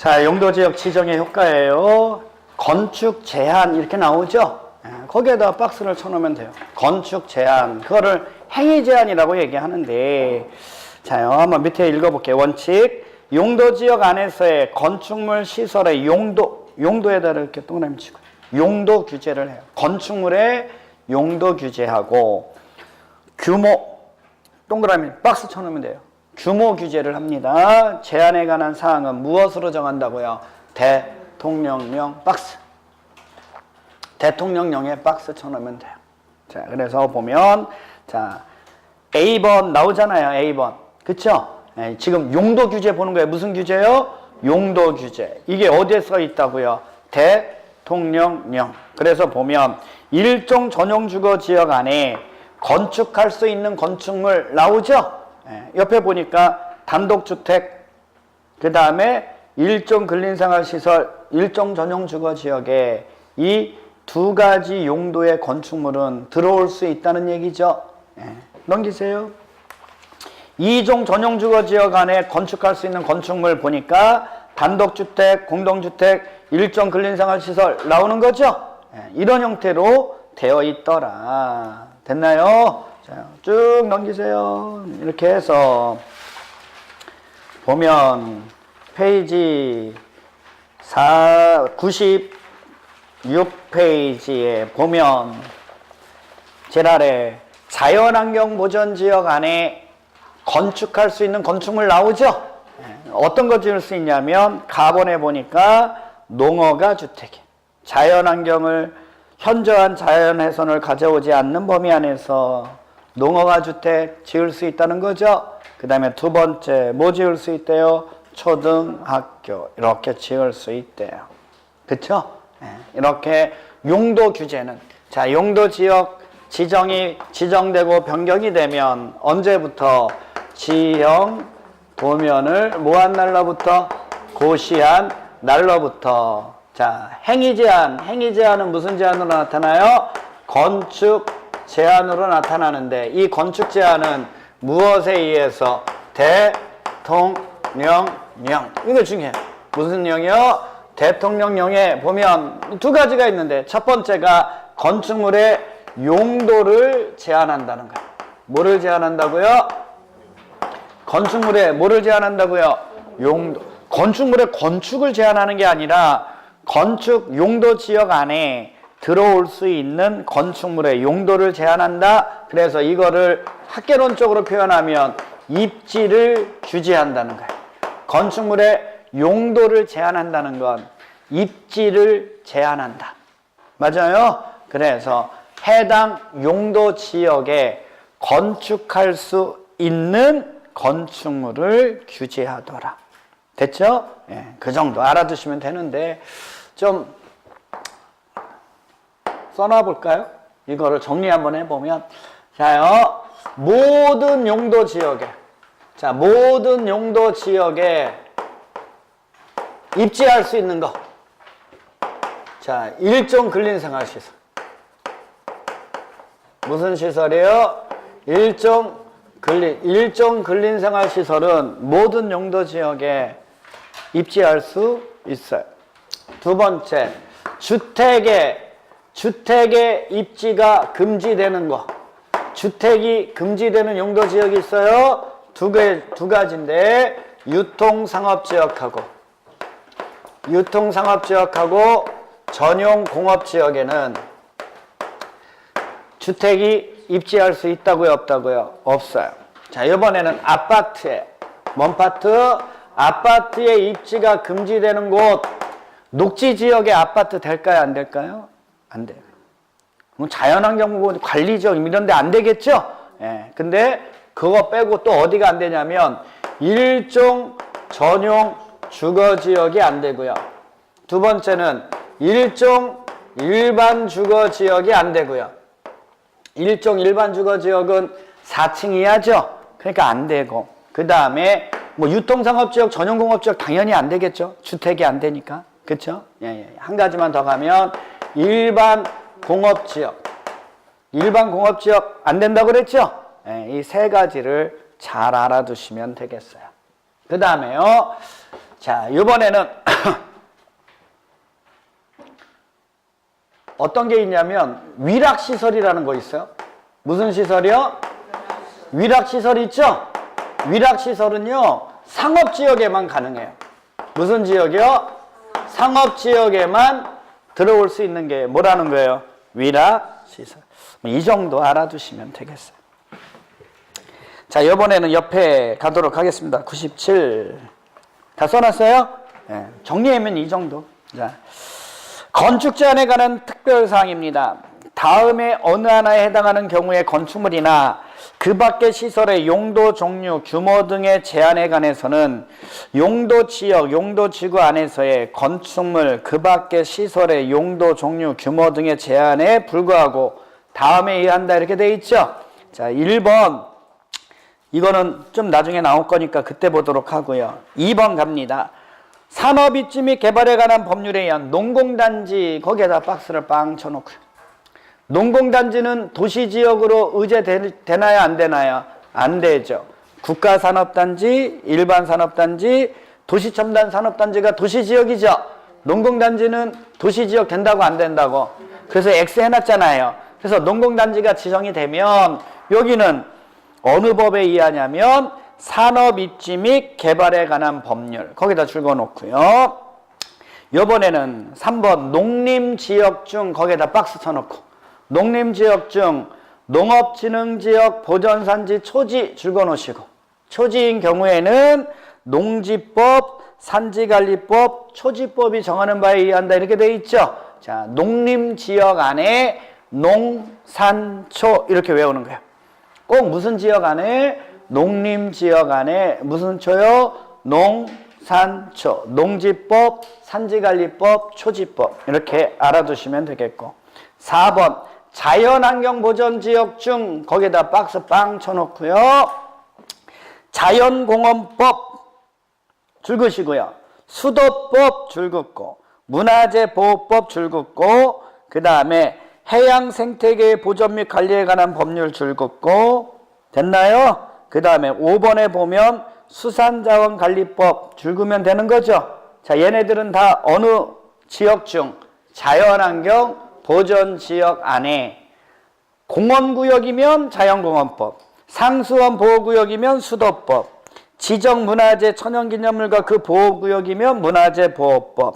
자, 용도지역 지정의 효과예요. 건축 제한 이렇게 나오죠? 거기에다 박스를 쳐놓으면 돼요. 건축 제한, 그거를 행위 제한이라고 얘기하는데, 자요, 한번 밑에 읽어볼게요. 원칙, 용도지역 안에서의 건축물 시설의 용도에다 이렇게 동그라미 치고 용도 규제를 해요. 건축물의 용도 규제하고 규모, 동그라미 박스 쳐놓으면 돼요. 규모 규제를 합니다. 제한에 관한 사항은 무엇으로 정한다고요? 대통령령 박스. 대통령령에 박스 쳐놓으면 돼요. 자, 그래서 보면, 자, A번 나오잖아요. A번. 그쵸? 지금 용도 규제 보는 거예요. 무슨 규제요? 용도 규제. 이게 어디에 써 있다고요? 대통령령. 그래서 보면, 일종 전용 주거 지역 안에 건축할 수 있는 건축물 나오죠? 옆에 보니까 단독주택, 그 다음에 일종 근린생활시설, 일종 전용 주거 지역에 이 두 가지 용도의 건축물은 들어올 수 있다는 얘기죠. 넘기세요. 이종 전용 주거 지역 안에 건축할 수 있는 건축물 보니까 단독주택, 공동주택, 일종 근린생활시설 나오는 거죠. 이런 형태로 되어 있더라. 됐나요? 자, 쭉 넘기세요. 이렇게 해서 보면 페이지 96페이지에 보면 제일 아래 자연환경 보전지역 안에 건축할 수 있는 건축물 나오죠? 어떤 거 지을 수 있냐면 가본에 보니까 농어가 주택이에요. 자연환경을 현저한 자연훼손을 가져오지 않는 범위 안에서 농어가 주택 지을 수 있다는 거죠. 그 다음에 두 번째 뭐 지을 수 있대요? 초등학교 이렇게 지을 수 있대요. 그쵸? 이렇게 용도 규제는, 자, 용도 지역 지정이 지정되고 변경이 되면 언제부터? 지형 도면을 뭐한 날로부터? 고시한 날로부터. 자, 행위 제한은 무슨 제한으로 나타나요? 건축 제한으로 나타나는데, 이 건축 제한은 무엇에 의해서? 대통령령. 이거 중요해요. 무슨령이요? 대통령령에 보면 두 가지가 있는데, 첫 번째가 건축물의 용도를 제한한다는 거예요. 뭐를 제한한다고요? 건축물의 뭐를 제한한다고요? 용도. 건축물의 건축을 제한하는 게 아니라 건축 용도 지역 안에 들어올 수 있는 건축물의 용도를 제한한다. 그래서 이거를 학계론적으로 표현하면 입지를 규제한다는 거예요. 건축물의 용도를 제한한다는 건 입지를 제한한다. 맞아요? 그래서 해당 용도 지역에 건축할 수 있는 건축물을 규제하더라. 됐죠? 그 정도 알아두시면 되는데, 좀 써놔볼까요? 이거를 정리 한번 해보면, 자요, 모든 용도 지역에, 자, 모든 용도 지역에 입지할 수 있는 거. 자, 일종 근린생활시설. 무슨 시설이에요? 일종 근린생활시설은 모든 용도 지역에 입지할 수 있어요. 두 번째, 주택의 입지가 금지되는 거. 주택이 금지되는 용도 지역이 있어요. 두 가지인데, 유통상업지역하고 전용공업지역에는 주택이 입지할 수 있다고요? 없다고요? 없어요. 자, 이번에는 아파트에, 뭔 파트? 아파트에 입지가 금지되는 곳. 녹지지역의 아파트 될까요? 안 될까요? 안 돼요. 그럼 자연환경 관리지역 이런 데 안 되겠죠? 근데 그거 빼고 또 어디가 안 되냐면 일종 전용 주거지역이 안 되고요. 두 번째는 일종 일반 주거지역이 안 되고요. 일종 일반 주거지역은 4층 이하죠? 그러니까 안 되고. 그 다음에 뭐 유통상업지역, 전용공업지역 당연히 안 되겠죠? 주택이 안 되니까. 그쵸? 한 가지만 더 가면 일반 공업지역 안 된다고 그랬죠? 이 세 가지를 잘 알아두시면 되겠어요. 그 다음에요. 자, 이번에는 어떤 게 있냐면 위락시설이라는 거 있어요. 무슨 시설이요? 위락시설 있죠? 위락시설은요 상업지역에만 가능해요. 무슨 지역이요? 상업지역에만 들어올 수 있는 게 뭐라는 거예요? 위락시설. 이 정도 알아두시면 되겠어요. 자, 이번에는 옆에 가도록 하겠습니다. 97. 다 써놨어요? 네, 정리하면 이 정도. 자, 건축 제한에 관한 특별사항입니다. 다음에 어느 하나에 해당하는 경우에 건축물이나 그 밖의 시설의 용도, 종류, 규모 등의 제한에 관해서는 용도 지역, 용도 지구 안에서의 건축물, 그 밖의 시설의 용도, 종류, 규모 등의 제한에 불구하고 다음에 의한다 이렇게 돼 있죠. 자, 1번 이거는 좀 나중에 나올 거니까 그때 보도록 하고요. 2번 갑니다. 산업 입지 및 개발에 관한 법률에 의한 농공단지, 거기에다 박스를 빵 쳐놓고요. 농공단지는 도시지역으로 의제되나요? 안 되나요? 안 되죠. 국가산업단지, 일반산업단지, 도시첨단산업단지가 도시지역이죠. 농공단지는 도시지역 된다고 안 된다고? 그래서 X 해놨잖아요. 그래서 농공단지가 지정이 되면 여기는 어느 법에 의하냐면 산업입지 및 개발에 관한 법률, 거기다 줄여놓고요. 이번에는 3번 농림지역 중, 거기에다 박스 쳐놓고 농림지역 중 농업진흥지역 보전산지 초지 줄여놓으시고, 초지인 경우에는 농지법, 산지관리법, 초지법이 정하는 바에 의한다 이렇게 돼 있죠. 자, 농림지역 안에 농산초 이렇게 외우는 거예요. 꼭 무슨 지역 안에? 농림지역 안에 무슨 초요? 농산초, 농지법, 산지관리법, 초지법 이렇게 알아두시면 되겠고, 4번 자연환경보전지역 중, 거기에다 박스 빵 쳐놓고요. 자연공원법 줄긋이고요. 수도법 줄긋고, 문화재보호법 줄긋고, 그 다음에 해양생태계 보전 및 관리에 관한 법률 줄긋고, 됐나요? 그 다음에 5번에 보면 수산자원관리법 줄그면 되는 거죠. 자, 얘네들은 다 어느 지역 중? 자연환경 보전지역 안에, 공원구역이면 자연공원법, 상수원 보호구역이면 수도법, 지정문화재 천연기념물과 그 보호구역이면 문화재보호법,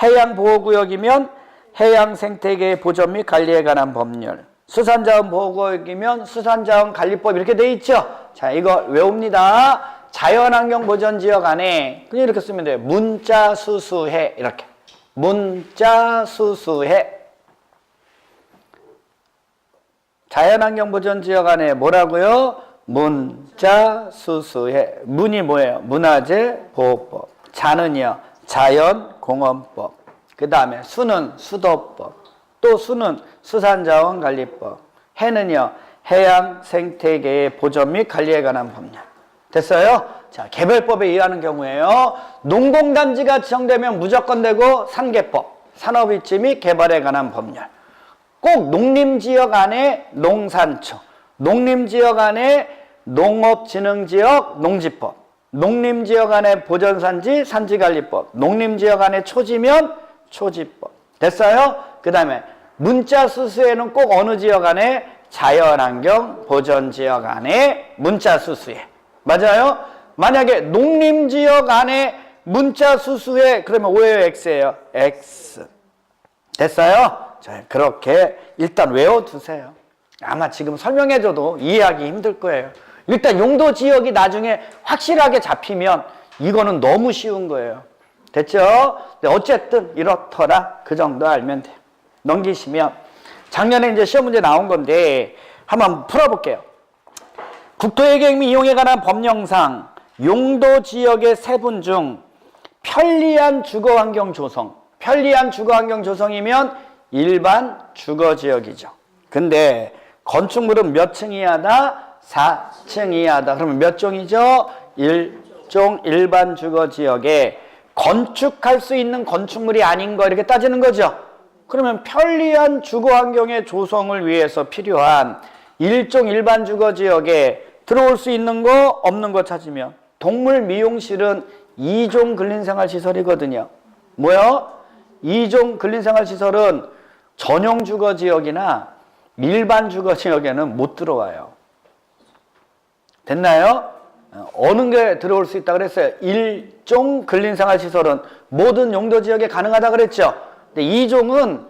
해양보호구역이면 해양생태계 보전 및 관리에 관한 법률, 수산자원 보호구역이면 수산자원관리법 이렇게 돼 있죠. 자, 이거 외웁니다. 자연환경보전지역 안에 그냥 이렇게 쓰면 돼요. 문자수수해, 이렇게. 문자수수해. 자연환경보전지역 안에 뭐라고요? 문자수수해. 문이 뭐예요? 문화재보호법. 자는요? 자연공원법. 그 다음에 수는 수도법. 또 수는 수산자원관리법. 해는요? 해양생태계의 보전 및 관리에 관한 법률. 됐어요? 자, 개별법에 의하는 경우에요. 농공단지가 지정되면 무조건 되고, 산개법, 산업입지 및 개발에 관한 법률. 꼭 농림지역 안에 농산초, 농림지역 안에 농업진흥지역 농지법, 농림지역 안에 보전산지 산지관리법, 농림지역 안에 초지면 초지법. 됐어요? 그 다음에 문자수수에는 꼭 어느 지역 안에? 자연환경 보전지역 안에 문자수수에. 맞아요? 만약에 농림지역 안에 문자수수에, 그러면 오예요, X예요? X. 됐어요? 자, 그렇게 일단 외워두세요. 아마 지금 설명해줘도 이해하기 힘들 거예요. 일단 용도 지역이 나중에 확실하게 잡히면 이거는 너무 쉬운 거예요. 됐죠? 어쨌든 이렇더라. 그 정도 알면 돼요. 넘기시면 작년에 이제 시험 문제 나온 건데 한번 풀어볼게요. 국토의계획 및 이용에 관한 법령상 용도 지역의 세분 중 편리한 주거환경 조성, 편리한 주거환경 조성이면 일반 주거지역이죠. 근데 건축물은 몇 층 이하다? 4층 이하다. 그러면 몇 종이죠? 1종 일반 주거지역에 건축할 수 있는 건축물이 아닌 거 이렇게 따지는 거죠. 그러면 편리한 주거환경의 조성을 위해서 필요한 1종 일반 주거지역에 들어올 수 있는 거 없는 거 찾으면 동물 미용실은 2종 근린생활시설이거든요. 뭐요? 2종 근린생활시설은 전용 주거 지역이나 일반 주거 지역에는 못 들어와요. 됐나요? 어느 게 들어올 수 있다 그랬어요? 1종 근린생활시설은 모든 용도 지역에 가능하다 그랬죠? 근데 2종은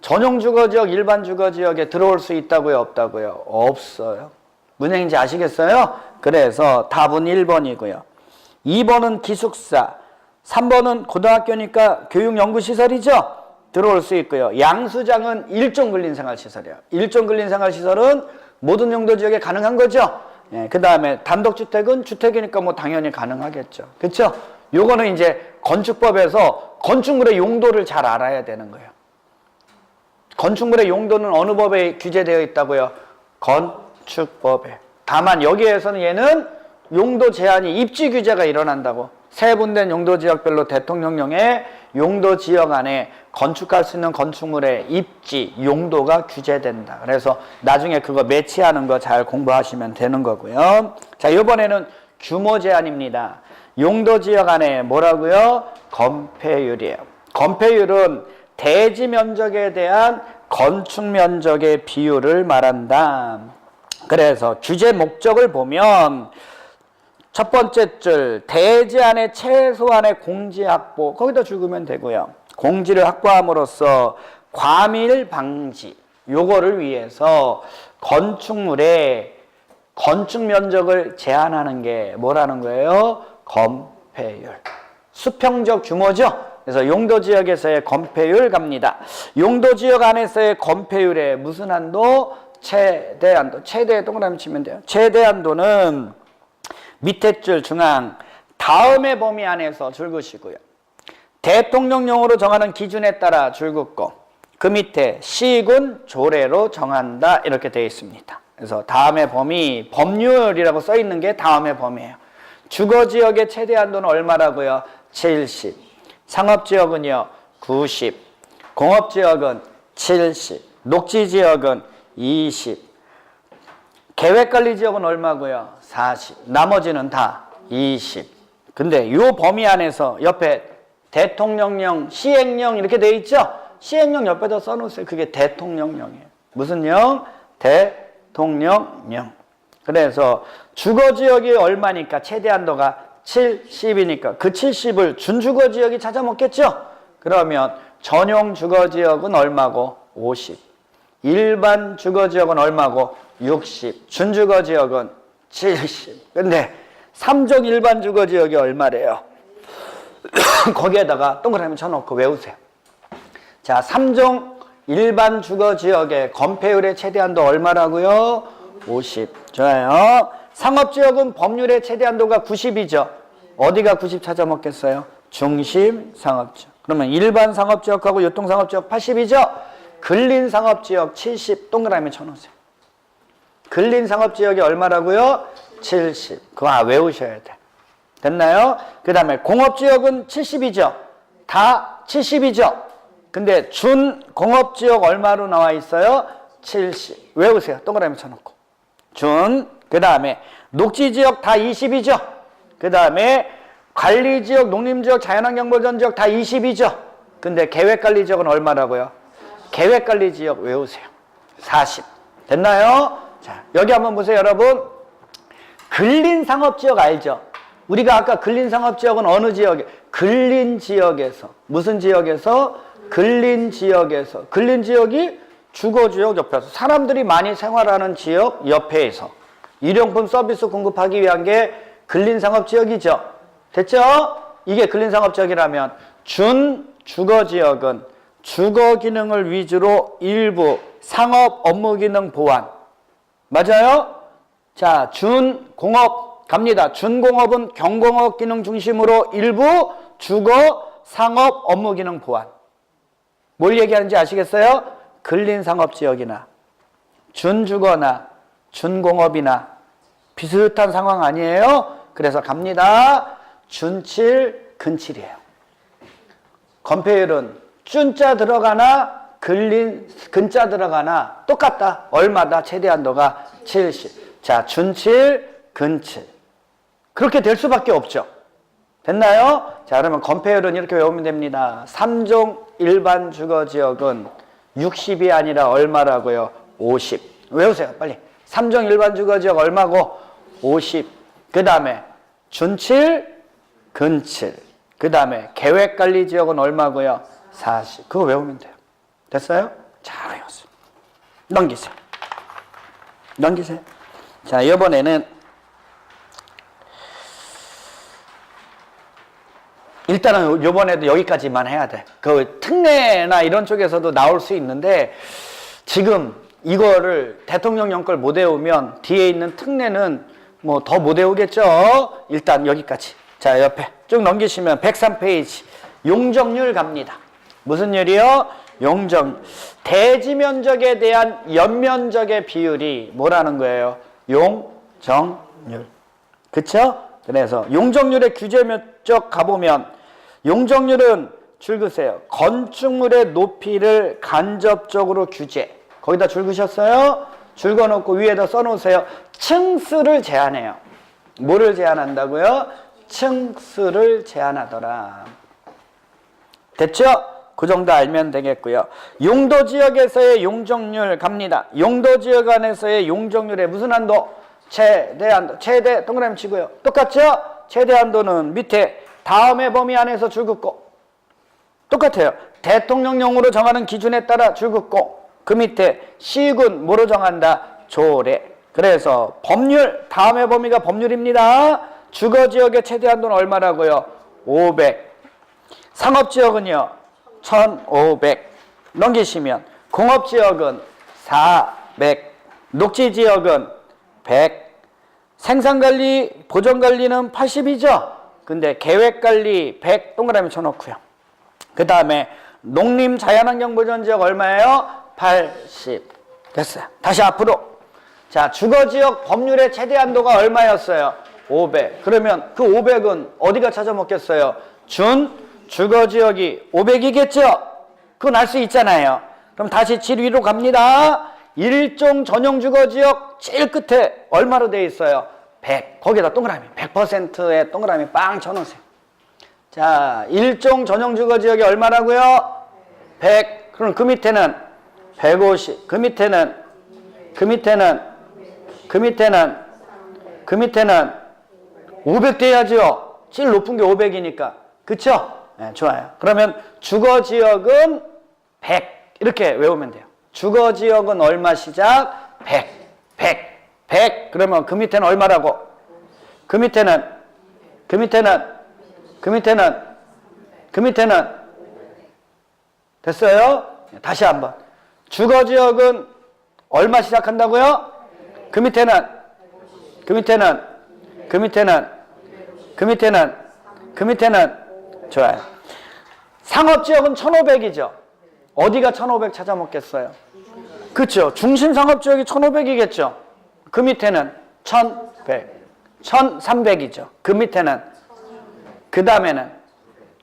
전용 주거 지역, 일반 주거 지역에 들어올 수 있다고요? 없다고요? 없어요. 무슨 얘기인지 아시겠어요? 그래서 답은 1번이고요. 2번은 기숙사, 3번은 고등학교니까 교육연구시설이죠? 들어올 수 있고요. 양수장은 1종 근린생활시설이에요. 1종 근린생활시설은 모든 용도 지역에 가능한 거죠? 예, 그 다음에 단독주택은 주택이니까 뭐 당연히 가능하겠죠. 그렇죠? 요거는 이제 건축법에서 건축물의 용도를 잘 알아야 되는 거예요. 건축물의 용도는 어느 법에 규제되어 있다고요? 건축법에. 다만 여기에서는 얘는 용도 제한이 입지 규제가 일어난다고. 세분된 용도 지역별로 대통령령의 용도 지역 안에 건축할 수 있는 건축물의 입지, 용도가 규제된다. 그래서 나중에 그거 매치하는 거 잘 공부하시면 되는 거고요. 자, 이번에는 규모 제한입니다. 용도 지역 안에 뭐라고요? 건폐율이에요. 건폐율은 대지 면적에 대한 건축 면적의 비율을 말한다. 그래서 규제 목적을 보면 첫 번째 줄 대지 안에 최소한의 공지 확보, 거기다 적으면 되고요. 공지를 확보함으로써 과밀 방지, 요거를 위해서 건축물의 건축 면적을 제한하는 게 뭐라는 거예요? 건폐율. 수평적 규모죠. 그래서 용도 지역에서의 건폐율 갑니다. 용도 지역 안에서의 건폐율의 무슨 한도? 최대 한도. 최대 동그라미 치면 돼요. 최대 한도는 밑에 줄 중앙 다음의 범위 안에서 줄 긋으시고요. 대통령령으로 정하는 기준에 따라 줄 긋고 그 밑에 시군 조례로 정한다 이렇게 되어 있습니다. 그래서 다음의 범위, 법률이라고 써 있는 게 다음의 범위예요. 주거지역의 최대 한도는 얼마라고요? 70. 상업지역은요 90. 공업지역은 70. 녹지지역은 20. 계획관리지역은 얼마고요? 40. 나머지는 다 20. 근데 이 범위 안에서 옆에 대통령령, 시행령 이렇게 돼 있죠? 시행령 옆에다 써놓으세요. 그게 대통령령이에요. 무슨 령? 대통령령. 그래서 주거지역이 얼마니까 최대 한도가 70이니까 그 70을 준주거지역이 찾아먹겠죠? 그러면 전용 주거지역은 얼마고? 50. 일반 주거지역은 얼마고? 60. 준주거지역은 70. 근데 3종 일반 주거지역이 얼마래요? 거기에다가 동그라미 쳐놓고 외우세요. 자, 3종 일반 주거지역의 건폐율의 최대 한도 얼마라고요? 50. 좋아요. 상업지역은 법률의 최대 한도가 90이죠. 어디가 90 찾아먹겠어요? 중심 상업지역. 그러면 일반 상업지역하고 유통상업지역 80이죠? 근린상업지역 70 동그라미 쳐놓으세요. 근린상업지역이 얼마라고요? 70. 그거 외우셔야 돼. 됐나요? 그 다음에 공업지역은 70이죠? 다 70이죠? 근데 준공업지역 얼마로 나와 있어요? 70. 외우세요. 동그라미 쳐놓고. 그 다음에 녹지지역 다 20이죠? 그 다음에 관리지역, 농림지역, 자연환경보전지역 다 20이죠? 근데 계획관리지역은 얼마라고요? 계획관리지역 외우세요. 40. 됐나요? 자, 여기 한번 보세요, 여러분. 근린상업지역 알죠? 우리가 아까 근린상업지역은 어느 지역에? 근린지역에서. 무슨 지역에서? 근린지역에서. 근린지역이 주거지역 옆에서. 사람들이 많이 생활하는 지역 옆에서. 일용품 서비스 공급하기 위한 게 근린상업지역이죠. 됐죠? 이게 근린상업지역이라면 준주거지역은 주거 기능을 위주로 일부 상업 업무 기능 보완. 맞아요? 자, 준공업 갑니다. 준공업은 경공업 기능 중심으로 일부 주거 상업 업무 기능 보완. 뭘 얘기하는지 아시겠어요? 근린상업지역이나 준주거나 준공업이나 비슷한 상황 아니에요? 그래서 갑니다. 준7, 근칠이에요. 건폐율은 준자 들어가나 근자 들어가나 똑같다. 얼마다? 최대 한도가 70. 자, 준7, 근칠. 그렇게 될 수밖에 없죠. 됐나요? 자, 그러면 건폐율은 이렇게 외우면 됩니다. 3종 일반 주거지역은 60이 아니라 얼마라고요? 50. 외우세요, 빨리. 삼종 일반 주거지역 얼마고? 50. 그 다음에 준칠, 근칠. 그 다음에 계획관리지역은 얼마고요? 40. 그거 외우면 돼요. 됐어요? 잘 외웠어요. 넘기세요. 넘기세요. 자, 이번에는 일단은 이번에도 여기까지만 해야 돼. 그 특례나 이런 쪽에서도 나올 수 있는데 지금 이거를 대통령령 걸 못 외우면 뒤에 있는 특례는 뭐 더 못 외우겠죠. 일단 여기까지. 자, 옆에 쭉 넘기시면 103페이지 용적률 갑니다. 무슨 율이요? 용적. 대지 면적에 대한 연면적의 비율이 뭐라는 거예요? 용적률. 그쵸? 그래서 용적률의 규제 면적 가보면 용적률은 줄 그으세요. 건축물의 높이를 간접적으로 규제. 거기다 줄 그으셨어요? 줄 그어놓고 위에다 써놓으세요. 층수를 제한해요. 뭐를 제한한다고요? 층수를 제한하더라. 됐죠? 그 정도 알면 되겠고요. 용도지역에서의 용적률 갑니다. 용도지역 안에서의 용적률의 무슨 한도? 최대한도. 최대 동그라미 치고요. 똑같죠? 최대한도는 밑에 다음의 범위 안에서 줄 긋고 똑같아요. 대통령령으로 정하는 기준에 따라 줄 긋고 그 밑에 시군 뭐로 정한다? 조례. 그래서 법률 다음의 범위가 법률입니다. 주거지역의 최대한도는 얼마라고요? 500. 상업지역은요 1500. 넘기시면 공업지역은 400. 녹지지역은 100. 생산관리 보존관리는 80이죠. 근데 계획관리 100 동그라미 쳐놓고요. 그 다음에 농림자연환경보전지역 얼마예요? 80. 됐어요. 다시 앞으로. 자, 주거지역 법률의 최대한도가 얼마였어요? 500. 그러면 그 500은 어디가 찾아먹겠어요? 주거지역이 500이겠죠? 그건 알 수 있잖아요. 그럼 다시 질 위로 갑니다. 일종 전용주거지역 제일 끝에 얼마로 돼 있어요? 100. 거기다 동그라미 100%의 동그라미 빵 쳐놓으세요. 자, 일종 전용주거지역이 얼마라고요? 100. 그럼 그 밑에는 150. 그 밑에는 500 돼야죠. 제일 높은 게 500이니까. 그쵸? 네, 좋아요. 그러면 주거지역은 100 이렇게 외우면 돼요. 주거지역은 얼마 시작? 100. 그러면 그 밑에는 얼마라고? 그 밑에는 됐어요? 다시 한번. 주거지역은 얼마 시작한다고요? 그 밑에는 좋아요. 상업지역은 1500이죠. 어디가 1500 찾아먹겠어요? 그렇죠. 중심 상업지역이 1500이겠죠. 그 밑에는 1100, 1300이죠. 그 밑에는, 그 다음에는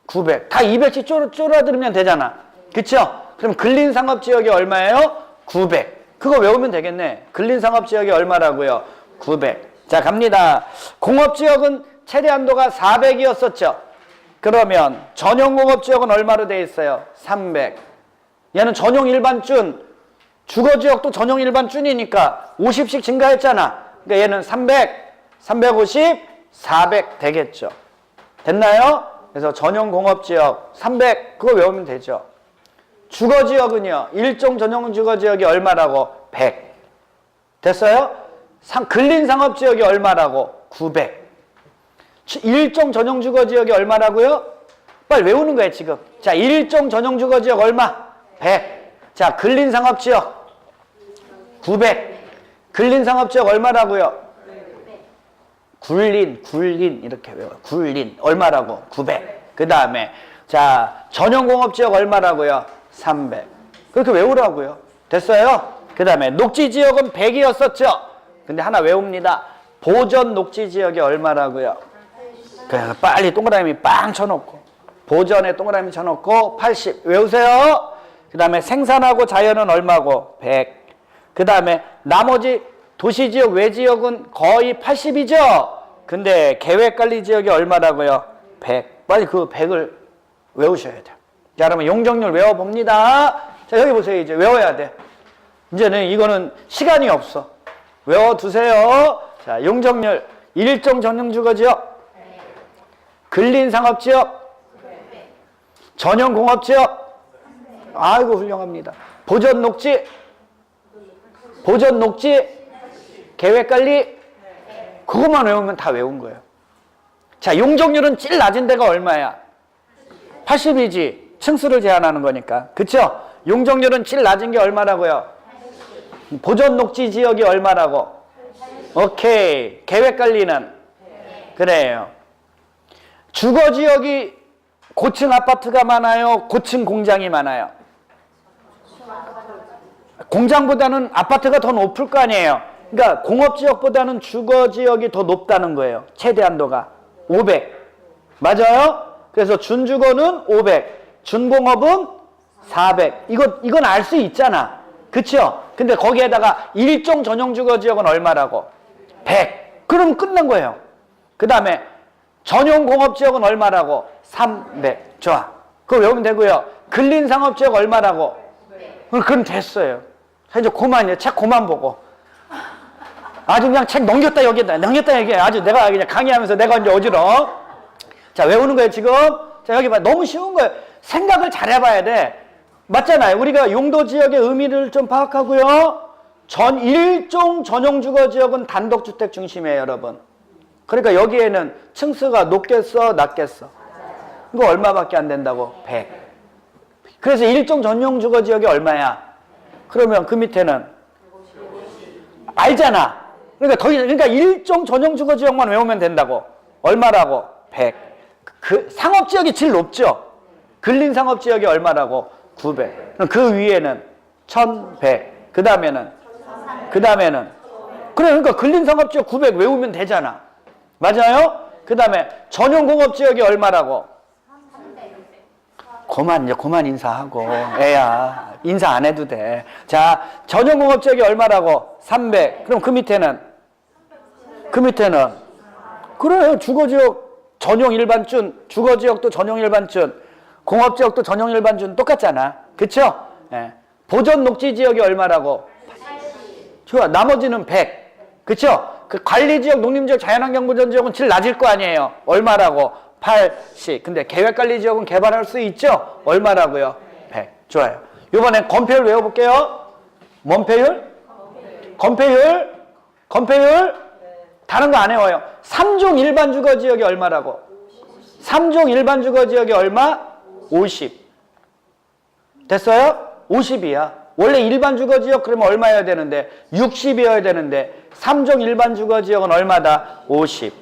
900. 다 200씩 쪼라들으면 되잖아. 그렇죠? 그럼 근린상업지역이 얼마예요? 900. 그거 외우면 되겠네. 근린상업지역이 얼마라고요? 900. 자, 갑니다. 공업지역은 최대한도가 400이었었죠. 그러면 전용공업지역은 얼마로 돼 있어요? 300. 얘는 전용 일반준, 주거지역도 전용 일반준이니까 50씩 증가했잖아. 그러니까 얘는 300, 350, 400 되겠죠. 됐나요? 그래서 전용공업지역 300 그거 외우면 되죠. 주거지역은요. 일종 전용주거지역이 얼마라고? 100. 됐어요? 근린상업지역이 얼마라고? 900. 일종 전용주거지역이 얼마라고요? 빨리 외우는 거예요 지금. 자, 일종 전용주거지역 얼마? 100. 자, 근린상업지역 900. 근린상업지역 얼마라고요? 굴린 이렇게 외워요. 굴린 얼마라고? 900. 그 다음에 자, 전용공업지역 얼마라고요? 300. 그렇게 외우라고요. 됐어요? 그 다음에 녹지지역은 100이었었죠. 근데 하나 외웁니다. 보전 녹지지역이 얼마라고요? 그래서 빨리 동그라미 빵 쳐놓고 보전에 동그라미 쳐놓고 80 외우세요. 그 다음에 생산하고 자연은 얼마고? 100. 그 다음에 나머지 도시지역 외지역은 거의 80이죠. 근데 계획관리지역이 얼마라고요? 100. 빨리 그 100을 외우셔야 돼요. 자, 그러면 용적률 외워봅니다. 자, 자, 여기 보세요. 이제 외워야 돼. 이제는 이거는 시간이 없어. 외워두세요. 자, 용적률, 일종 전용주거지역, 근린상업지역, 전용공업지역. 아이고 훌륭합니다. 보전녹지, 계획관리. 그것만 외우면 다 외운 거예요. 자, 용적률은 제일 낮은 데가 얼마야? 80이지. 층수를 제한하는 거니까. 그쵸? 용적률은 제일 낮은 게 얼마라고요? 보전녹지 지역이 얼마라고? 오케이. 계획관리는? 그래요. 주거지역이 고층 아파트가 많아요? 고층 공장이 많아요? 공장보다는 아파트가 더 높을 거 아니에요? 그러니까 공업지역보다는 주거지역이 더 높다는 거예요. 최대 한도가 500. 맞아요? 그래서 준주거는 500, 준공업은 400. 이건 알 수 있잖아. 그쵸? 근데 거기에다가 일종 전용주거지역은 얼마라고? 100. 그럼 끝난 거예요. 그 다음에 전용공업지역은 얼마라고? 300. 좋아. 그거 외우면 되고요. 근린상업지역 얼마라고? 그럼 됐어요. 이제 그만이에요. 책 그만 보고. 아주 그냥 책 넘겼다 여기다 넘겼다 여기 아주 내가 그냥 강의하면서 내가 이제 어지러. 자, 외우는 거예요 지금. 자, 여기 봐. 너무 쉬운 거예요. 생각을 잘 해봐야 돼. 맞잖아요. 우리가 용도지역의 의미를 좀 파악하고요. 일종 전용주거지역은 단독주택 중심이에요, 여러분. 그러니까 여기에는 층수가 높겠어, 낮겠어? 이거 얼마밖에 안 된다고? 100. 그래서 일종 전용주거지역이 얼마야? 그러면 그 밑에는 알잖아. 그러니까 일종 전용주거지역만 외우면 된다고. 얼마라고? 100. 그 상업지역이 제일 높죠? 근린상업지역이 얼마라고? 900. 그럼 그 위에는 1100. 그 다음에는? 그러니까 근린상업지역 900 외우면 되잖아. 맞아요? 그 다음에 전용공업지역이 얼마라고? 그만 인사하고. 애야, 인사 안 해도 돼. 자, 전용공업지역이 얼마라고? 300. 그럼 그 밑에는? 그래요. 주거지역 전용 일반준, 주거지역도 전용 일반준, 공업지역도 전용 일반준 똑같잖아. 그쵸? 예. 보전 녹지지역이 얼마라고? 80. 좋아. 나머지는 100. 그쵸? 그 관리지역, 농림지역, 자연환경보전지역은 제일 낮을 거 아니에요. 얼마라고? 80. 근데 계획관리지역은 개발할 수 있죠? 얼마라고요? 100. 좋아요. 이번엔 건폐율 외워볼게요. 뭔 폐율? 건폐율? 다른 거 안 외워요. 3종 일반 주거지역이 얼마라고? 3종 일반 주거지역이 얼마? 50. 됐어요? 50이야. 원래 일반 주거지역 그러면 얼마여야 되는데? 60이어야 되는데 3종 일반 주거지역은 얼마다? 50.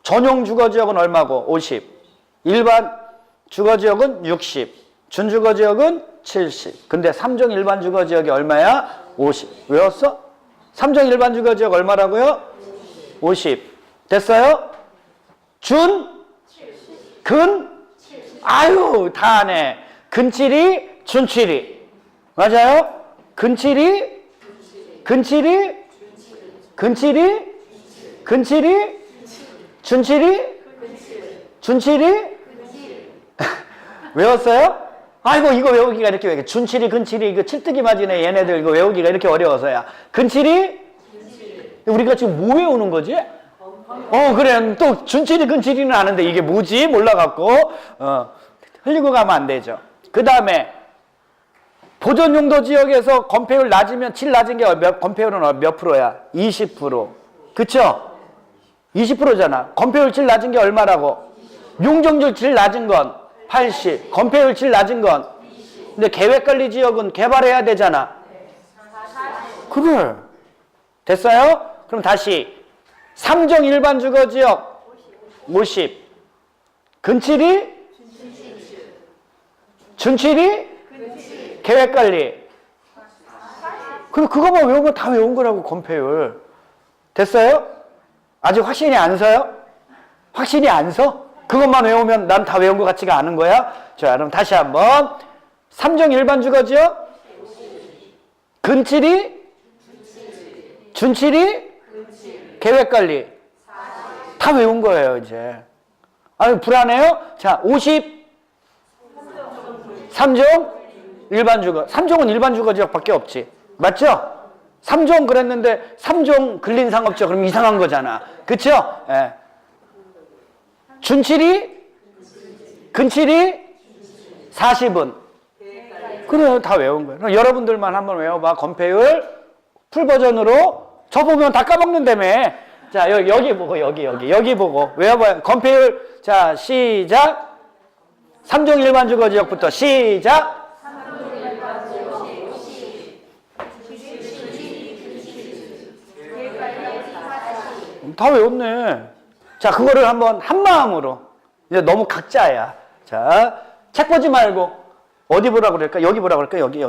전용 주거지역은 얼마고? 50. 일반 주거지역은 60. 준주거지역은 70. 근데 3종 일반 주거지역이 얼마야? 50. 외웠어? 3종 일반 주거지역 얼마라고요? 50. 됐어요? 아유, 다 하네. 근칠이, 준칠이. 맞아요? 근칠이, 준칠이? 외웠어요? 아이고, 이거 외우기가 이렇게 왜 준칠이, 근칠이, 이거 칠뜨기 맞이네. 얘네들 이거 외우기가 이렇게 어려워서야. 근칠이? 우리가 지금 뭐 외우는 거지? 그래. 또 준칠이, 근칠이는 아는데 이게 뭐지? 몰라갖고. 흘리고 가면 안 되죠. 그 다음에 보전용도 지역에서 건폐율 낮으면 제일 낮은 게 건폐율은 몇 프로야? 20%. 그쵸? 20%잖아. 건폐율 제일 낮은 게 얼마라고? 용적률 제일 낮은 건 80. 건폐율 제일 낮은 건. 근데 계획관리지역은 개발해야 되잖아. 그래. 됐어요? 그럼 다시 3종 일반 주거지역 50. 근칠이? 준칠이? 계획관리. 그럼 그거만 외우면 다 외운 거라고. 건폐율. 됐어요? 아직 확신이 안 서요? 확신이 안 서? 그것만 외우면 난 다 외운 것 같지가 않은 거야? 자, 그럼 다시 한번. 3종 일반 주거지역? 근칠이? 준칠이? 계획관리. 다 외운 거예요, 이제. 아니, 불안해요? 자, 50. 3종? 일반 주거. 3종은 일반 주거 지역밖에 없지. 맞죠? 3종 그랬는데 3종 근린 상업지역 그럼 이상한 거잖아. 그쵸? 예. 준칠이? 근칠이? 40은? 그래, 다 외운 거예요. 그럼 여러분들만 한번 외워봐. 건폐율 풀버전으로. 저 보면 다 까먹는다며. 자, 여기 보고, 여기 보고. 외워봐요. 건폐율. 자, 시작. 3종 일반 주거 지역부터 시작. 다 외웠네. 자, 그거를 한번 한마음으로. 이제 너무 각자야. 자, 책 보지 말고 어디 보라고 그럴까? 여기 보라고 그럴까? 여기.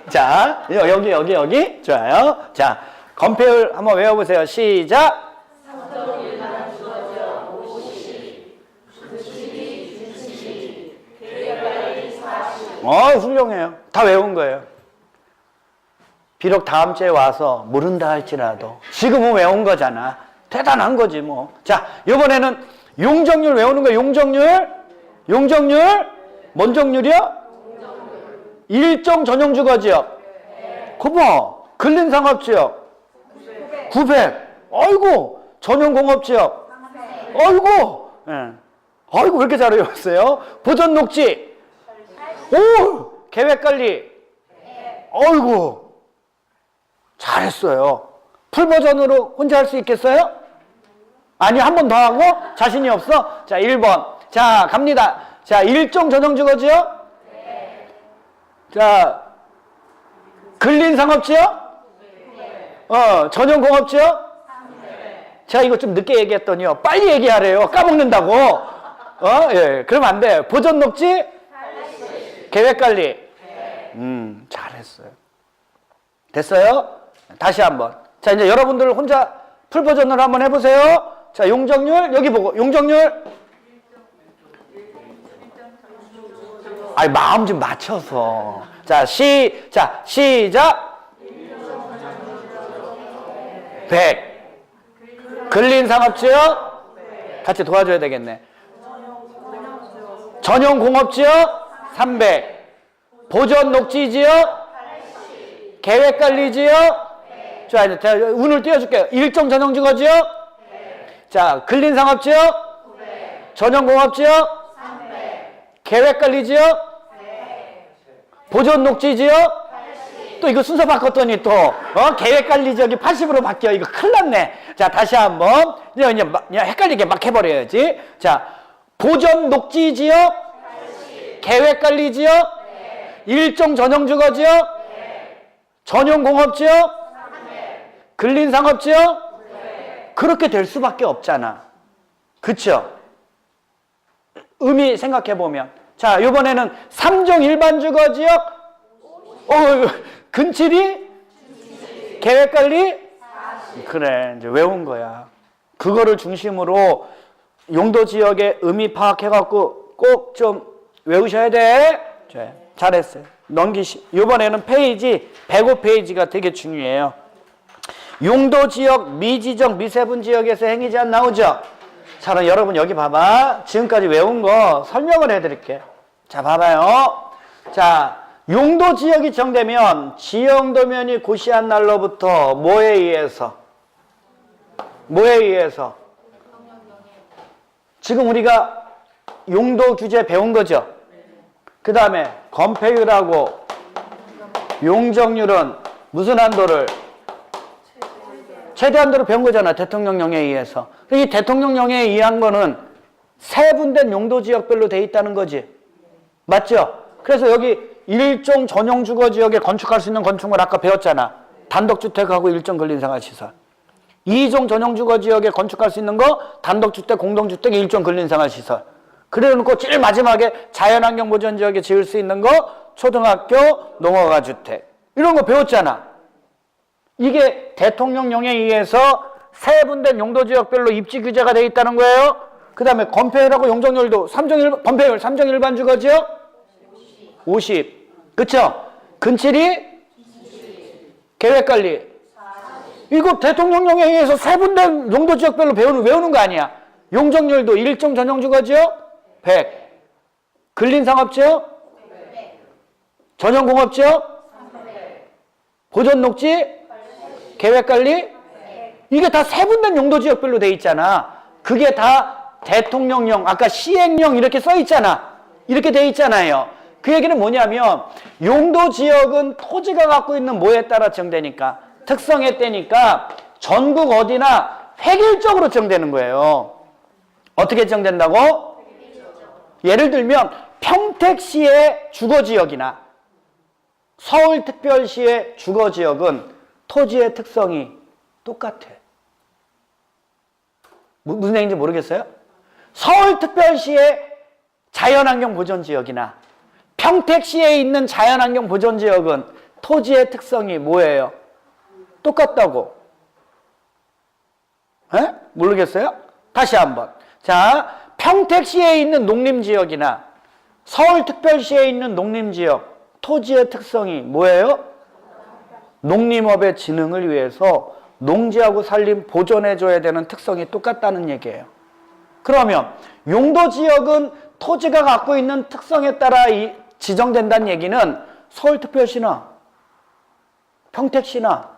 자, 여기. 좋아요. 자, 건폐율 한번 외워보세요. 시작. 훌륭해요. 다 외운 거예요. 비록 다음 주에 와서 모른다 할지라도 지금은 외운 거잖아. 대단한 거지 뭐. 자, 이번에는 용적률 외우는 거야. 용적률 뭔 적률이야? 일종 전용 주거지역. 그거 근린 상업지역 900. 아이고 전용 공업지역. 아이고. 예. 아이고 왜 이렇게 잘 외웠어요? 보전 녹지. 오 계획관리. 아이고. 잘했어요. 풀버전으로 혼자 할 수 있겠어요? 아니, 한 번 더 하고 자신이 없어? 자, 1번. 자, 갑니다. 자, 일종 전용 주거지역? 네. 자, 근린 상업지역? 네. 전용 공업지역? 네. 제가 이거 좀 늦게 얘기했더니요. 빨리 얘기하래요. 까먹는다고. 예. 그러면 안 돼. 보전 녹지? 계획관리? 네. 잘했어요. 됐어요? 다시 한번. 자, 이제 여러분들 혼자 풀버전으로 한번 해보세요. 자, 용적률, 여기 보고, 용적률. 아니, 마음 좀 맞춰서. 자, 시작. 100. 근린 상업지역? 같이 도와줘야 되겠네. 전용 공업지역? 300. 보전 녹지지역? 계획관리지역? 자, 이제 운을 띄워줄게요. 일종 전용 주거지역? 자, 근린 상업지역? 전용 공업지역? 계획관리지역? 보존 녹지지역? 또 이거 순서 바꿨더니 또 계획관리지역이 80으로 바뀌어. 이거 큰일 났네. 자, 다시 한번 그냥 헷갈리게 막 해버려야지. 자, 보존 녹지지역? 계획관리지역? 일종 전용 주거지역? 전용 공업지역? 근린 상업지역? 그렇게 될 수밖에 없잖아. 그쵸? 의미 생각해보면. 자, 이번에는 3종 일반 주거지역? 근칠이? 계획관리? 그래, 이제 외운 거야. 그거를 중심으로 용도 지역의 의미 파악해갖고 꼭 좀 외우셔야 돼. 잘했어요. 이번에는 페이지 105페이지가 되게 중요해요. 용도 지역 미지정 미세분 지역에서 행위 제한 나오죠? 자, 그럼 여러분 여기 봐봐. 지금까지 외운 거 설명을 해드릴게. 자, 봐봐요. 자, 용도 지역이 정되면 지형도면이 고시한 날로부터 뭐에 의해서? 지금 우리가 용도 규제 배운 거죠? 그 다음에 건폐율하고 용적률은 무슨 한도를? 최대 한도를 배운 거잖아. 대통령령에 의해서. 이 대통령령에 의한 거는 세분된 용도 지역별로 돼 있다는 거지. 맞죠? 그래서 여기 일종 전용 주거 지역에 건축할 수 있는 건축물 아까 배웠잖아. 단독주택하고 일종 근린생활시설. 2종 전용 주거 지역에 건축할 수 있는 거 단독주택, 공동주택, 일종 근린생활시설. 그래 놓고 제일 마지막에 자연환경 보전 지역에 지을 수 있는 거 초등학교, 농어가 주택. 이런 거 배웠잖아. 이게 대통령령에 의해서 세분된 용도 지역별로 입지 규제가 되어 있다는 거예요. 그 다음에 건폐율하고 용적률도 건폐율 3종 일반 주거 지역 50. 그쵸? 근칠이? 계획관리. 이거 대통령령에 의해서 세분된 용도 지역별로 외우는 거 아니야. 용적률도 일종 전용 주거 지역 100. 근린 상업 지역 전용공업지역? 보존녹지? 계획관리? 이게 다 세분된 용도지역별로 돼 있잖아. 그게 다 대통령령, 아까 시행령 이렇게 써 있잖아. 이렇게 돼 있잖아요. 그 얘기는 뭐냐면 용도지역은 토지가 갖고 있는 뭐에 따라 정되니까, 특성에 따니까 전국 어디나 획일적으로 정되는 거예요. 어떻게 정된다고? 예를 들면 평택시의 주거지역이나 서울특별시의 주거지역은 토지의 특성이 똑같아. 무슨 얘기인지 모르겠어요? 서울특별시의 자연환경보전지역이나 평택시에 있는 자연환경보전지역은 토지의 특성이 뭐예요? 똑같다고. 에? 모르겠어요? 다시 한번. 자, 평택시에 있는 농림지역이나 서울특별시에 있는 농림지역, 토지의 특성이 뭐예요? 농림업의 진흥을 위해서 농지하고 산림 보존해줘야 되는 특성이 똑같다는 얘기예요. 그러면 용도지역은 토지가 갖고 있는 특성에 따라 지정된다는 얘기는 서울특별시나 평택시나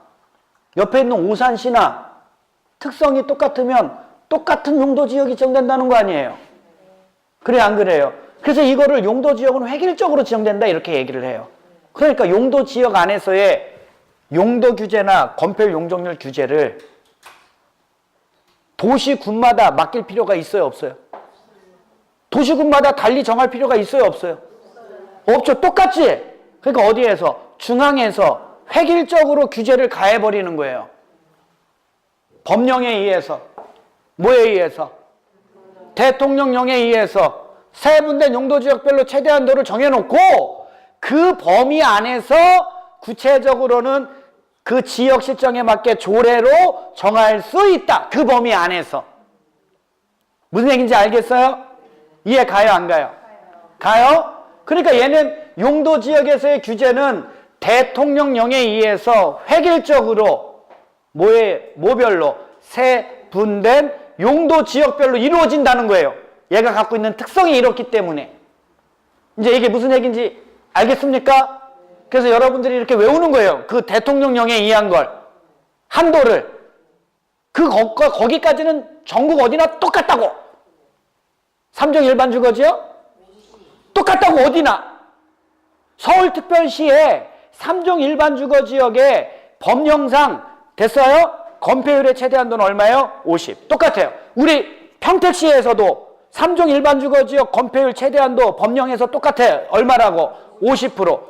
옆에 있는 오산시나 특성이 똑같으면 똑같은 용도지역이 지정된다는 거 아니에요? 그래 안 그래요? 그래서 이거를 용도지역은 획일적으로 지정된다 이렇게 얘기를 해요. 그러니까 용도지역 안에서의 용도규제나 건폐율 용적률 규제를 도시군마다 맡길 필요가 있어요 없어요? 도시군마다 달리 정할 필요가 있어요 없어요? 없죠. 똑같지? 그러니까 어디에서? 중앙에서 획일적으로 규제를 가해버리는 거예요. 법령에 의해서. 뭐에 의해서? 대통령령에 의해서 세분된 용도지역별로 최대 한도를 정해놓고 그 범위 안에서 구체적으로는 그 지역 실정에 맞게 조례로 정할 수 있다. 그 범위 안에서. 무슨 얘기인지 알겠어요? 이해 가요 안 가요? 가요? 그러니까 얘는 용도지역에서의 규제는 대통령령에 의해서 획일적으로 뭐별로 세분된 용도지역별로 이루어진다는 거예요. 얘가 갖고 있는 특성이 이렇기 때문에. 이제 이게 무슨 얘기인지 알겠습니까? 그래서 여러분들이 이렇게 외우는 거예요. 그 대통령령에 의한 걸. 한도를. 거기까지는 전국 어디나 똑같다고. 3종 일반 주거지역? 똑같다고 어디나. 서울특별시에 3종 일반 주거지역의 법령상 됐어요? 건폐율의 최대 한도는 얼마예요? 50. 똑같아요. 우리 평택시에서도 3종 일반 주거지역 건폐율 최대 한도 법령에서 똑같아요. 얼마라고? 50%.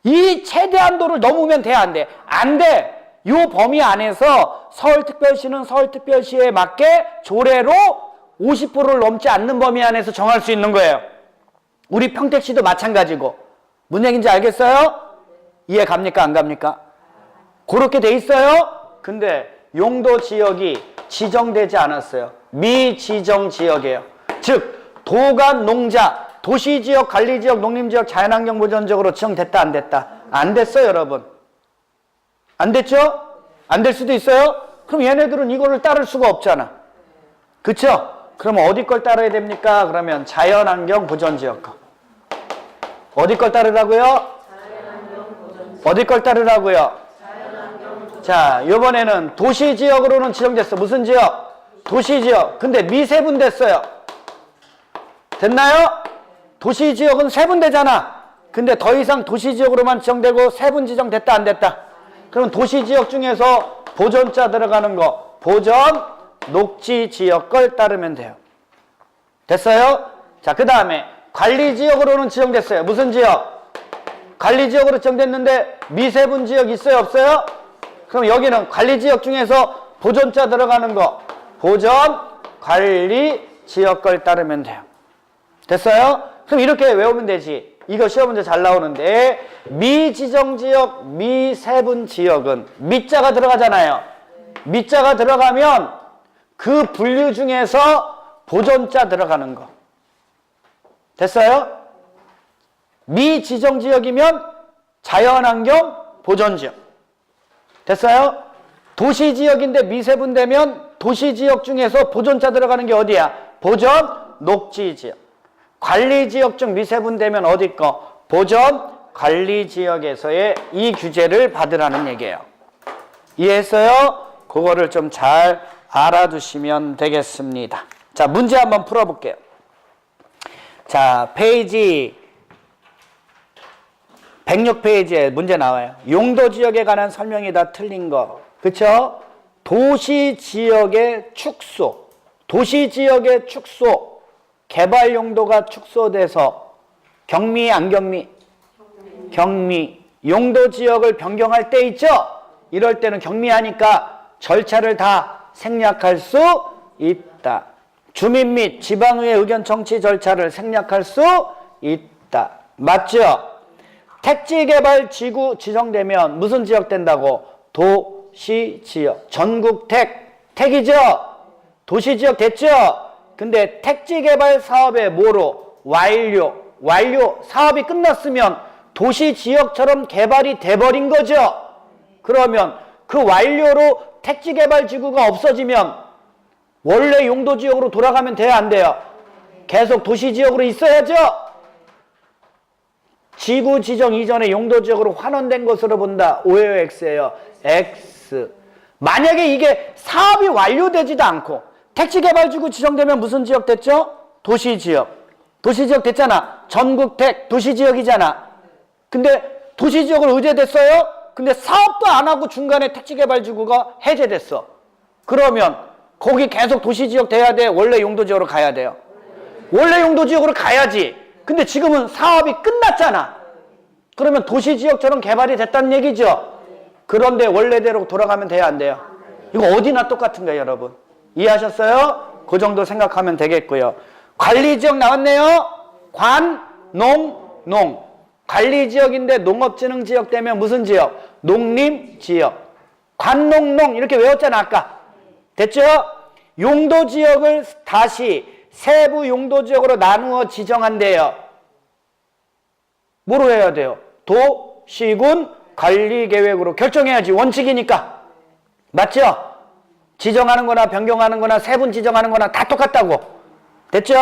이 최대 한도를 넘으면 돼, 안 돼? 안 돼. 이 범위 안에서 서울특별시는 서울특별시에 맞게 조례로 50%를 넘지 않는 범위 안에서 정할 수 있는 거예요. 우리 평택시도 마찬가지고. 무슨 얘기인지 알겠어요? 이해 갑니까? 안 갑니까? 그렇게 돼 있어요. 근데 용도지역이 지정되지 않았어요. 미지정지역이에요. 즉 도간 농자, 도시지역, 관리지역, 농림지역, 자연환경보전지역으로 지정됐다 안 됐다? 안 됐어요 여러분. 안 됐죠? 안 될 수도 있어요? 그럼 얘네들은 이거를 따를 수가 없잖아. 그쵸? 그럼 어디 걸 따라야 됩니까? 그러면 자연환경보전지역 거. 어디 걸 따르라고요? 어디 걸 따르라고요? 자, 이번에는 도시지역으로는 지정됐어. 무슨 지역? 도시지역. 근데 미세분 됐어요. 됐나요? 도시지역은 세분되잖아. 근데 더 이상 도시지역으로만 지정되고 세분 지정됐다 안 됐다? 그럼 도시지역 중에서 보전자 들어가는 거 보전 녹지지역 걸 따르면 돼요. 됐어요? 자, 그 다음에 관리지역으로는 지정됐어요. 무슨 지역? 관리지역으로 지정됐는데 미세분 지역 있어요 없어요? 그럼 여기는 관리지역 중에서 보전자 들어가는 거 보전 관리지역 걸 따르면 돼요. 됐어요? 그럼 이렇게 외우면 되지. 이거 시험 문제 잘 나오는데 미지정지역, 미세분지역은 미자가 들어가잖아요. 미자가 들어가면 그 분류 중에서 보전자 들어가는 거. 됐어요? 미지정지역이면 자연환경 보전지역. 됐어요? 도시지역인데 미세분되면 도시지역 중에서 보전자 들어가는 게 어디야? 보전 녹지지역. 관리지역 중 미세분되면 어디 거? 보전 관리지역에서의 이 규제를 받으라는 얘기예요. 이해했어요? 그거를 좀 잘 알아두시면 되겠습니다. 자, 문제 한번 풀어볼게요. 자, 페이지 106페이지에 문제 나와요. 용도지역에 관한 설명이 다 틀린 거. 그쵸? 도시지역의 축소. 도시지역의 축소. 개발 용도가 축소돼서 경미, 안 경미? 경미. 용도지역을 변경할 때 있죠? 이럴 때는 경미하니까 절차를 다 생략할 수 있다. 주민 및 지방의회 의견 청취 절차를 생략할 수 있다. 맞죠? 택지개발 지구 지정되면 무슨 지역 된다고? 도시지역. 전국 택이죠? 도시지역 됐죠? 근데 택지개발 사업의 뭐로? 완료. 사업이 끝났으면 도시지역처럼 개발이 돼버린 거죠? 그러면 그 완료로 택지개발지구가 없어지면 원래 용도지역으로 돌아가면 돼요, 안 돼요? 계속 도시지역으로 있어야죠? 지구 지정 이전에 용도지역으로 환원된 것으로 본다. O예요, X예요? X. 만약에 이게 사업이 완료되지도 않고 택지개발지구 지정되면 무슨 지역 됐죠? 도시지역. 도시지역 됐잖아. 전국택 도시지역이잖아. 근데 도시지역을 의제됐어요? 근데 사업도 안 하고 중간에 택지개발지구가 해제됐어. 그러면 거기 계속 도시지역 돼야 돼? 원래 용도지역으로 가야 돼요? 원래 용도지역으로 가야지. 근데 지금은 사업이 끝났잖아. 그러면 도시지역처럼 개발이 됐다는 얘기죠? 그런데 원래대로 돌아가면 돼야 안 돼요? 이거 어디나 똑같은 거예요, 여러분. 이해하셨어요? 그 정도 생각하면 되겠고요. 관리지역 나왔네요. 농. 관리지역인데 농업진흥지역 되면 무슨 지역? 농림지역. 관농농 이렇게 외웠잖아, 아까. 됐죠? 용도지역을 다시 세부 용도지역으로 나누어 지정한대요. 뭐로 해야 돼요? 도, 시군, 관리계획으로 결정해야지. 원칙이니까. 맞죠? 지정하는 거나 변경하는 거나 세분 지정하는 거나 다 똑같다고. 됐죠?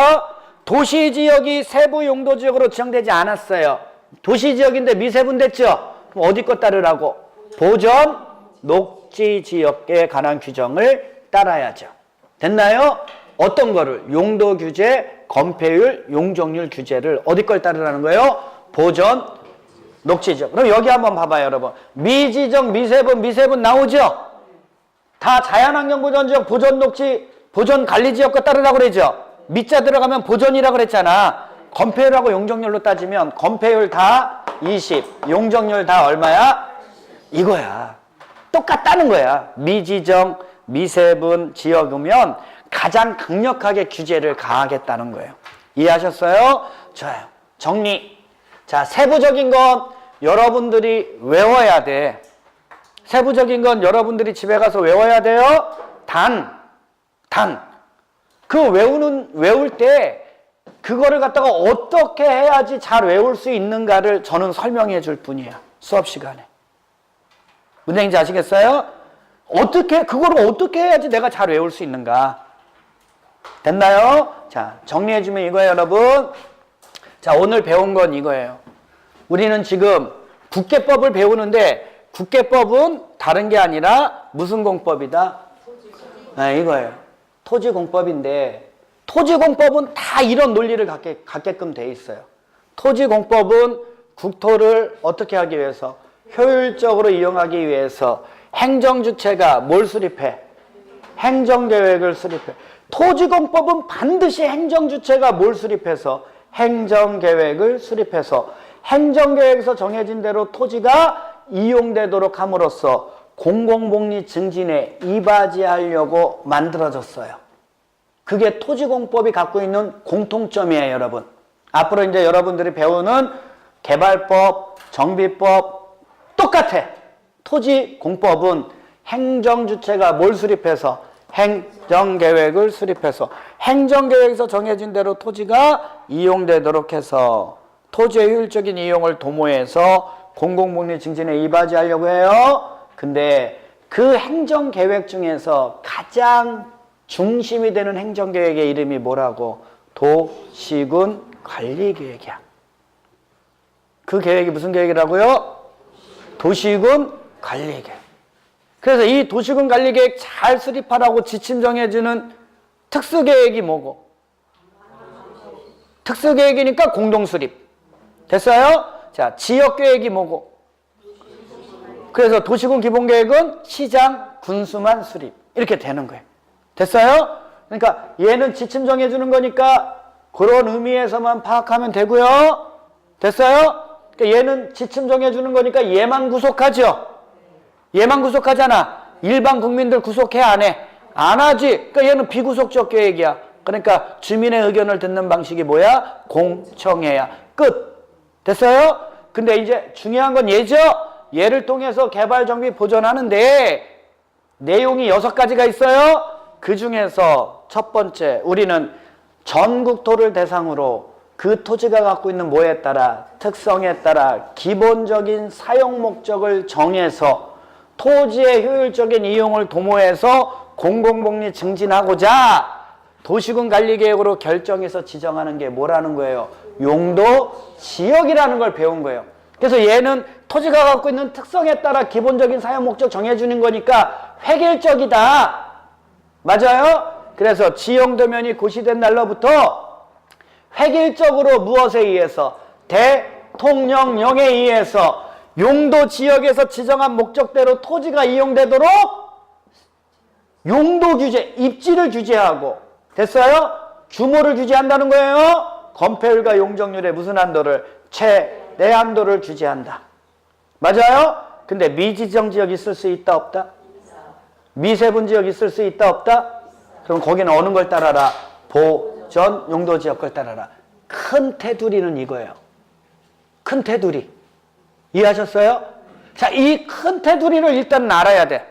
도시지역이 세부 용도지역으로 지정되지 않았어요. 도시지역인데 미세분 됐죠? 그럼 어디 것 따르라고? 보전, 녹지지역에 관한 규정을 따라야죠. 됐나요? 어떤 거를? 용도 규제, 건폐율, 용적률 규제를 어디 걸 따르라는 거예요? 보전, 녹지지역. 그럼 여기 한번 봐봐요, 여러분. 미지정, 미세분 나오죠? 다 자연환경보전지역, 보전, 녹지, 보전 관리지역 거 따르라고 그러죠? 미자 들어가면 보전이라고 그랬잖아. 건폐율하고 용적률로 따지면 건폐율 다 20, 용적률 다 얼마야? 이거야. 똑같다는 거야. 미지정, 미세분 지역이면 가장 강력하게 규제를 가하겠다는 거예요. 이해하셨어요? 좋아요. 정리. 자, 세부적인 건 여러분들이 외워야 돼. 세부적인 건 여러분들이 집에 가서 외워야 돼요. 그 외울 때 그거를 갖다가 어떻게 해야지 잘 외울 수 있는가를 저는 설명해 줄 뿐이에요. 수업 시간에. 무슨 얘기인지 아시겠어요? 그거를 어떻게 해야지 내가 잘 외울 수 있는가. 됐나요? 자, 정리해주면 이거예요, 여러분. 자, 오늘 배운 건 이거예요. 우리는 지금 국계법을 배우는데 국계법은 다른 게 아니라 무슨 공법이다? 네, 이거예요. 토지공법인데 토지공법은 다 이런 논리를 갖게끔 돼 있어요. 토지공법은 국토를 어떻게 하기 위해서? 효율적으로 이용하기 위해서 행정주체가 뭘 수립해? 행정계획을 수립해. 토지공법은 반드시 행정주체가 뭘 수립해서? 행정계획을 수립해서 행정계획에서 정해진 대로 토지가 이용되도록 함으로써 공공복리 증진에 이바지하려고 만들어졌어요. 그게 토지공법이 갖고 있는 공통점이에요, 여러분. 앞으로 이제 여러분들이 배우는 개발법, 정비법 똑같아. 토지공법은 행정주체가 뭘 수립해서? 행정계획을 수립해서 행정계획에서 정해진 대로 토지가 이용되도록 해서 토지의 효율적인 이용을 도모해서 공공복리 증진에 이바지하려고 해요. 근데 그 행정계획 중에서 가장 중심이 되는 행정계획의 이름이 뭐라고? 도시군 관리계획이야. 그 계획이 무슨 계획이라고요? 도시군 관리계획. 그래서 이 도시군 관리계획 잘 수립하라고 지침 정해주는 특수계획이 뭐고? 특수계획이니까 공동수립. 됐어요? 자, 지역계획이 뭐고? 그래서 도시군 기본계획은 시장, 군수만 수립. 이렇게 되는 거예요. 됐어요? 그러니까 얘는 지침 정해주는 거니까 그런 의미에서만 파악하면 되고요. 됐어요? 그러니까 얘는 지침 정해주는 거니까 얘만 구속하죠. 얘만 구속하잖아. 일반 국민들 구속해 안 해? 안 하지. 그러니까 얘는 비구속적 계획이야. 그러니까 주민의 의견을 듣는 방식이 뭐야? 공청회야. 끝. 됐어요? 근데 이제 중요한 건 얘죠. 얘를 통해서 개발 정비 보존하는데 내용이 6가지가 있어요. 그 중에서 첫 번째, 우리는 전국토를 대상으로 그 토지가 갖고 있는 뭐에 따라, 특성에 따라 기본적인 사용 목적을 정해서 토지의 효율적인 이용을 도모해서 공공복리 증진하고자 도시군 관리계획으로 결정해서 지정하는 게 뭐라는 거예요? 용도 지역이라는 걸 배운 거예요. 그래서 얘는 토지가 갖고 있는 특성에 따라 기본적인 사용 목적 정해주는 거니까 획일적이다. 맞아요? 그래서 지용도면이 고시된 날로부터 획일적으로 무엇에 의해서? 대통령령에 의해서 용도 지역에서 지정한 목적대로 토지가 이용되도록 용도 규제, 입지를 규제하고, 됐어요? 규모를 규제한다는 거예요. 건폐율과 용적률의 무슨 한도를? 최대 한도를 규제한다. 맞아요? 근데 미지정 지역 있을 수 있다 없다? 미세분 지역 있을 수 있다 없다? 그럼 거기는 어느 걸 따라라? 보전 용도 지역 걸 따라라. 큰 테두리는 이거예요. 큰 테두리. 이해하셨어요? 자, 이 큰 테두리를 일단 알아야 돼.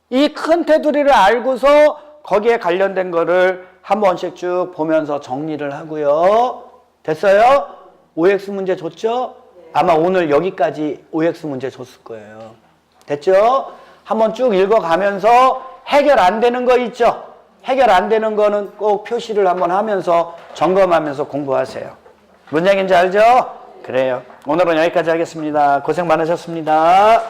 이 큰 테두리를 알고서 거기에 관련된 거를 한 번씩 쭉 보면서 정리를 하고요. 됐어요? OX 문제 줬죠? 아마 오늘 여기까지 OX 문제 줬을 거예요. 됐죠? 한번 쭉 읽어가면서 해결 안 되는 거 있죠? 해결 안 되는 거는 꼭 표시를 한번 하면서 점검하면서 공부하세요. 뭔 얘기인지 알죠? 그래요. 오늘은 여기까지 하겠습니다. 고생 많으셨습니다.